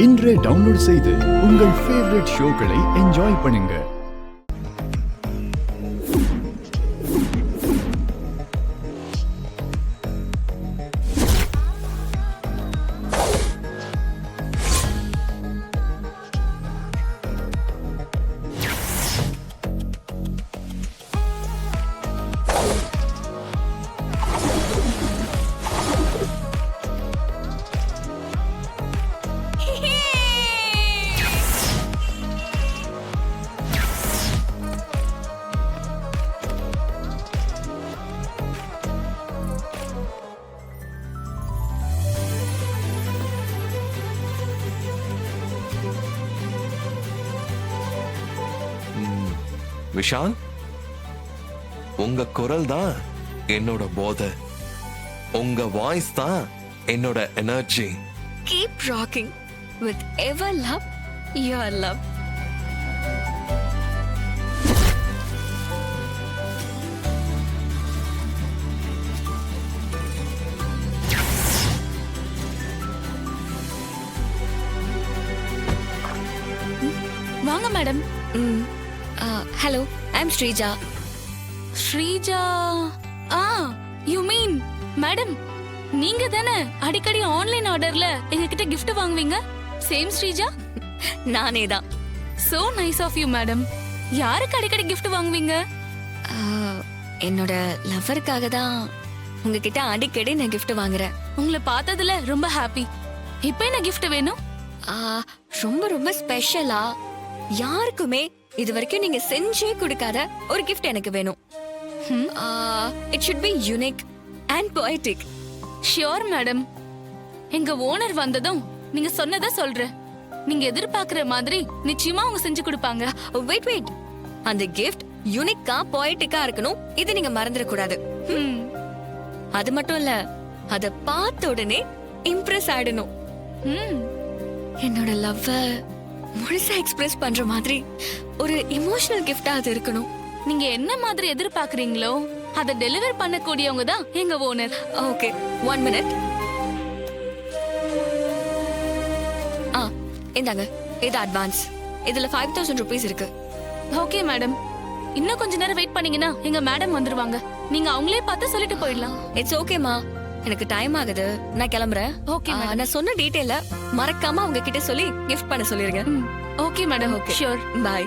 இன்றே டவுன்லோட் செய்து உங்கள் ஃபேவரட் ஷோக்களை என்ஜாய் பண்ணுங்க. விஷால், உங்க குரல் தான் என்னோட போதை, உங்க வாய்ஸ் தான் என்னோட energy. Keep rocking with ever love, your love. வாங்க madam. Hello, I'm Srija. Sreeja. You mean madam, நீங்க தானே அடிக்கடி ஆன்லைன் ஆர்டர்ல எங்ககிட்ட gift வாங்குவீங்க? சேம் ஸ்ரீஜா? நானே தான். So nice of you madam. யாருக்கு அடிக்கடி gift வாங்குவீங்க? என்னோட லவ்வருக்காக தான் உங்ககிட்ட அடிக்கடி நான் gift வாங்குறேன். உங்களை பார்த்ததுல ரொம்ப ஹாப்பி. இப்போ என்ன gift வேணும்? ரொம்ப ரொம்ப ஸ்பெஷலா, யாருக்குமே இது வரைக்கும் நீங்க செஞ்சே கொடுக்காத ஒரு gift எனக்கு வேணும். It should be unique and poetic. Sure madam. எங்க ஓனர் வந்ததும் நீங்க சொன்னதை சொல்றேன். நீங்க எதிர்பார்க்கிற மாதிரி நிச்சயமா அவங்க செஞ்சு கொடுப்பாங்க. வெயிட், அந்த gift யூனிக்கா போய்ட்டிக்கா இருக்கணும். இது நீங்க மறந்துட கூடாது. அது மட்டும் இல்ல, அத பார்த்த உடனே இம்ப்ரெஸ் ஆயிடணும். என்னோட லவ்வ முழுசா எக்ஸ்பிரஸ் பண்ற மாதிரி ஒரு எமோஷனல் கிஃப்டா அது இருக்கணும். நீங்க என்ன மாதிரி எதிர்பார்க்கறீங்களோ அதை டெலிவர் பண்ணக்கூடியவங்க தான் எங்க ஓனர். Okay, 1 minute. இந்தாங்க, இது அட்வான்ஸ். இதுல 5000 rupees இருக்கு. Okay madam. இன்னும் கொஞ்ச நேரம் வெயிட் பண்ணீங்கன்னா எங்க மேடம் வந்துருவாங்க. நீங்க அவங்களே பார்த்து சொல்லிட்டு போயிடலாம். இட்ஸ் ஓகேமா, எனக்கு டைம் ஆகுது, நான் கிளம்புறேன். ஓகே, நான் சொன்ன டீடைல மறக்காம அவங்க கிட்ட சொல்லி கிஃப்ட் பண்ண சொல்லிருங்க. Okay madam. Okay, sure. By.